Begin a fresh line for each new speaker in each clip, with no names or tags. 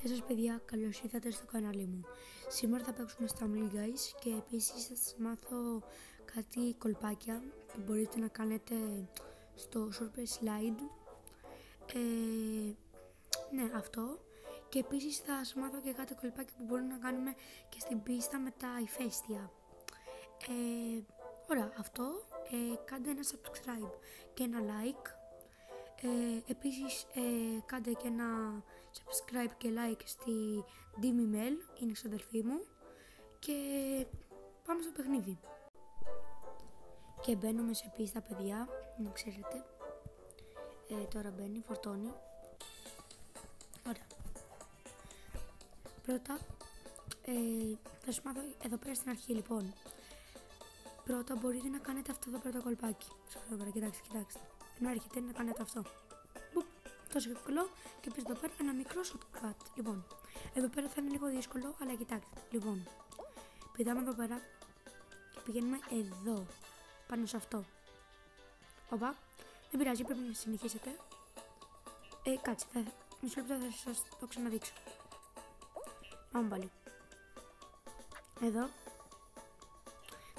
Γεια σας παιδιά, καλώς ήρθατε στο κανάλι μου. Σήμερα θα παίξουμε στα Family Guys και επίσης θα σας μάθω κάτι κολπάκια που μπορείτε να κάνετε στο Surface Slide. Ναι, αυτό. Και επίσης θα σας μάθω και κάτι κολπάκια που μπορούμε να κάνουμε και στην πίστα με τα ηφαίστεια. Ωραία, αυτό. Κάντε ένα subscribe και ένα like. Επίσης κάντε και ένα subscribe και like στη Dimi Mel, είναι ξαδελφή μου, και πάμε στο παιχνίδι. Και μπαίνουμε σε πίστα παιδιά, να ξέρετε. Τώρα μπαίνει, φορτώνει. Ωραία. Πρώτα θα σου μάθω εδώ πέρα στην αρχή λοιπόν. Πρώτα μπορείτε να κάνετε αυτό εδώ πέρα το κολπάκι. Εδώ πέρα, κοιτάξτε. Ενώ έρχεται να κάνετε αυτό. Μπουπ, τόσο εύκολο. Και πίσω εδώ πέρα ένα μικρό shortcut. Λοιπόν, εδώ πέρα θα είναι λίγο δύσκολο, αλλά κοιτάξτε. Λοιπόν, πηδάμε εδώ πέρα και πηγαίνουμε εδώ, πάνω σε αυτό. Οπα, δεν πειράζει, πρέπει να συνεχίσετε. Κάτσε, μισό λεπτό θα σας το ξαναδείξω. Πάμε πάλι. Εδώ.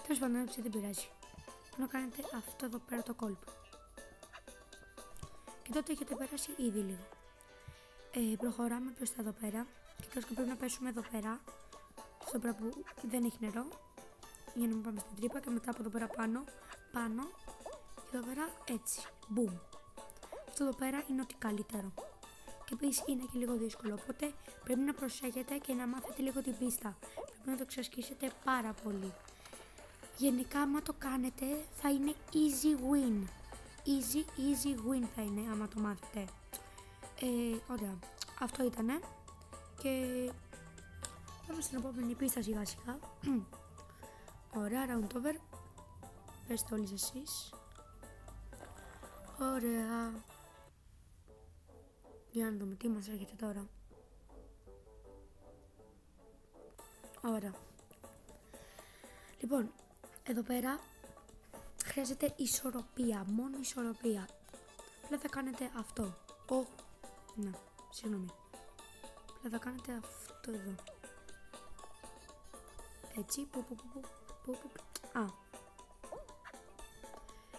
Τέλος πάντων, δεν πειράζει. Να κάνετε αυτό εδώ πέρα το κόλπο. Και τότε έχετε πέρασει ήδη λίγο. Προχωράμε προς τα εδώ πέρα. Και πρέπει να πέσουμε εδώ πέρα. Αυτό πέρα που δεν έχει νερό. Για να μην πάμε στην τρύπα. Και μετά από εδώ πέρα πάνω. Και εδώ πέρα έτσι. Boom. Αυτό εδώ πέρα είναι ότι καλύτερο. Και επίσης είναι και λίγο δύσκολο. Οπότε πρέπει να προσέχετε και να μάθετε λίγο την πίστα. Πρέπει να το εξασκήσετε πάρα πολύ. Γενικά, άμα το κάνετε, θα είναι easy win. Easy win θα είναι, άμα το μάθετε. Ωραία. Αυτό ήτανε. Και πάμε στην επόμενη πίστα σιγά σιγά. Ωραία, round over. Πες όλοι εσείς. Ωραία. Για να δούμε τι μας έρχεται τώρα. Ωραία. Λοιπόν, εδώ πέρα χρειάζεται ισορροπία, μόνο ισορροπία. Απλά θα κάνετε αυτό. Ναι, συγγνώμη. Απλά θα κάνετε αυτό εδώ. Έτσι,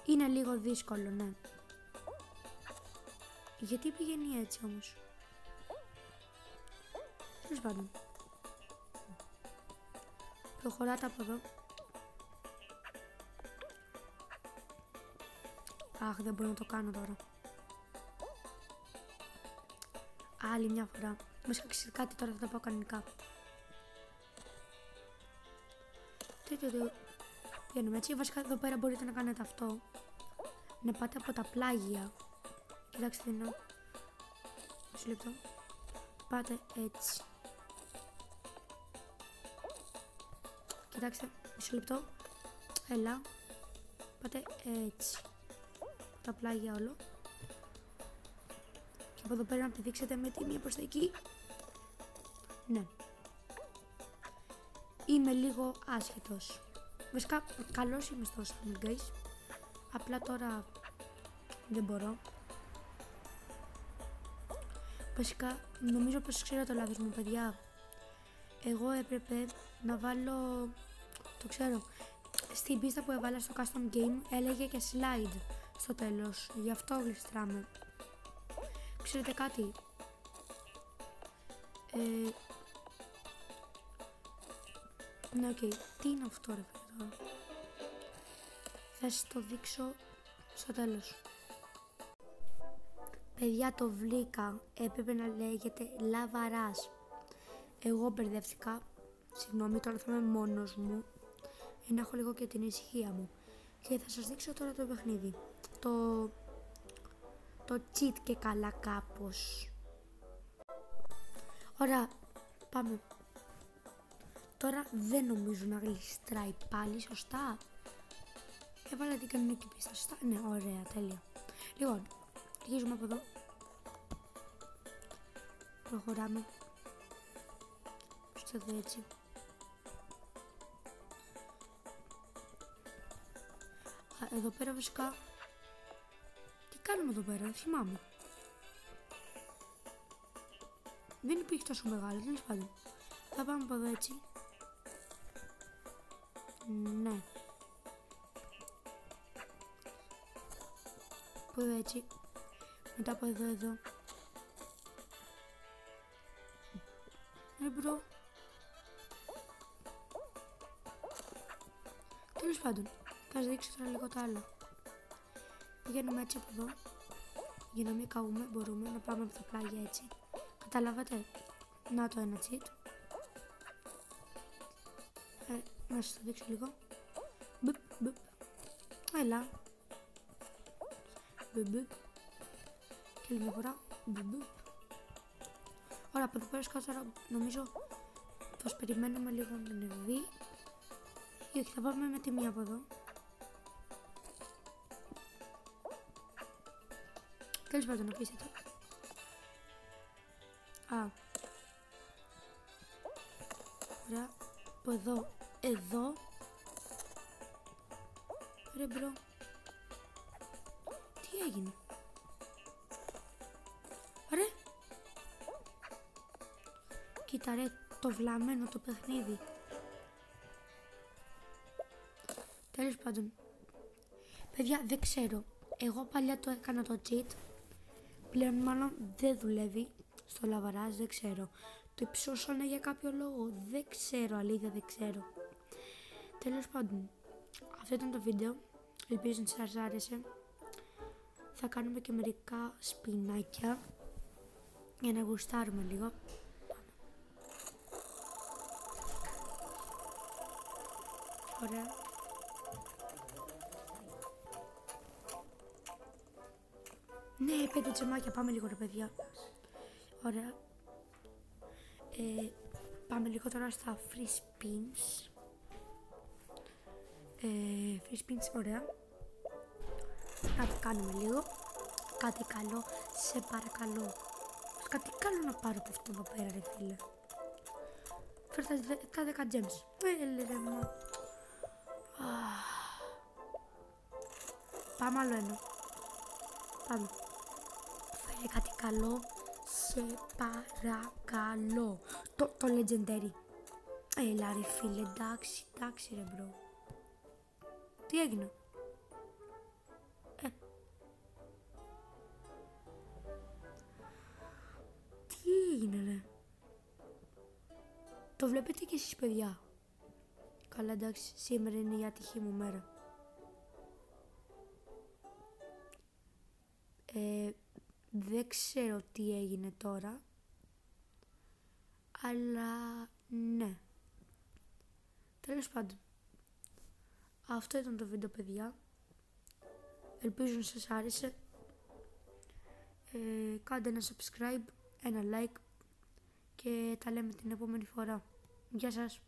είναι λίγο δύσκολο, ναι. Γιατί πηγαίνει έτσι όμως? Τέλος πάντων. Προχωράτε από εδώ. Αχ, δεν μπορώ να το κάνω τώρα. Άλλη μια φορά. Μας είχα κάτι τώρα, θα το πω κανονικά. Πηγαίνουμε έτσι. Βασικά εδώ πέρα μπορείτε να κάνετε αυτό. Να πάτε από τα πλάγια. Κοιτάξτε τι εννοώ. Μισό λεπτό. Πάτε έτσι. Κοιτάξτε, μισό λεπτό. Έλα. Πάτε έτσι. Τα πλάγια όλο. Και από εδώ πέρα να πηδήξετε με τη μία προς τα εκεί. Ναι. Είμαι λίγο άσχετος. Βασικά καλός είμαι στο Family Guys. Απλά τώρα δεν μπορώ. Βασικά νομίζω πως ξέρω το λάθος μου παιδιά. Εγώ έπρεπε να βάλω, το ξέρω, στην πίστα που έβαλα στο custom game έλεγε και slide στο τέλος, γι' αυτό γλιστράμε. Ξέρετε κάτι? Ναι, οκ. Τι είναι αυτό ρε φίλε? Θα σας το δείξω στο τέλος. Παιδιά, το βρήκα. Έπρεπε να λέγεται λαβαράς. Εγώ μπερδεύτηκα. Συγγνώμη, τώρα θα είμαι μόνος μου. Για να έχω λίγο και την ησυχία μου. Και θα σας δείξω τώρα το παιχνίδι. Το cheat και καλά κάπως. Ωραία, πάμε. Τώρα δεν νομίζω να γλιστράει πάλι, σωστά? Έβαλα την κανονική πίστα, σωστά? Ναι, ωραία, τέλεια. Λοιπόν, αρχίζουμε από εδώ. Προχωράμε. Στο εδώ έτσι. Εδώ πέρα βασικά. Τι κάνουμε εδώ πέρα, δεν θυμάμαι. Δεν υπήρχε τόσο μεγάλο, τέλος πάντων. Θα πάμε από εδώ έτσι. Ναι. Από εδώ έτσι. Μετά από εδώ. Ρε μπρο. Τέλος πάντων, θα σας δείξω τώρα λίγο τα άλλα. Πηγαίνουμε έτσι από εδώ. Για να μην καούμε μπορούμε να πάμε από τα πλάγια έτσι. Καταλάβατε. Να το ένα cheat. Να σας το δείξω λίγο. Μπουπ. Έλα. Μπουπ. Και άλλη μια φορά. Μπουπ. Ωραία, από εδώ πέρα σκάτω νομίζω πως περιμένουμε λίγο να ανεβεί. Ή όχι, θα πάμε με τη μία από εδώ. Τέλος πάντων, αφήστε το. Ωραία, από εδώ. Ρε μπρο. Τι έγινε? Ρε. Κοίτα ρε, το βλαμμένο το παιχνίδι. Τέλος πάντων. Παιδιά, δεν ξέρω. Εγώ παλιά το έκανα το cheat. Πλέον μάλλον δεν δουλεύει στο λαβαράζ, δεν ξέρω. Το υψώσανε για κάποιο λόγο. Δεν ξέρω, αλήθεια δεν ξέρω. Τέλος πάντων. Αυτό ήταν το βίντεο. Ελπίζω να σας άρεσε. Θα κάνουμε και μερικά σπινάκια για να γουστάρουμε λίγο. Ωραία. Ναι, 5 τσεμάκια. Πάμε λίγο ρε παιδιά. Ωραία. Πάμε λίγο τώρα στα free spins. Free spins, ωραία. Να το κάνουμε λίγο. Κάτι καλό, σε παρακαλώ. Κάτι καλό να πάρω από αυτό εδώ πέρα ρε φίλε. Φέρε τα 10 gems. Ρε μα. Πάμε άλλο ένα. Πάμε. Φέρε κάτι καλό, σε παρακαλώ. Το legendary. Έλα ρε φίλε, εντάξει ρε μπρο. Τι έγινε? Τι έγινε ρε? Το βλέπετε και εσείς παιδιά? Καλά εντάξει, σήμερα είναι η άτυχη μου μέρα. Δεν ξέρω τι έγινε τώρα. Αλλά ναι. Τέλος πάντων. Αυτό ήταν το βίντεο παιδιά. Ελπίζω να σας άρεσε. Κάντε ένα subscribe, ένα like και τα λέμε την επόμενη φορά. Γεια σας.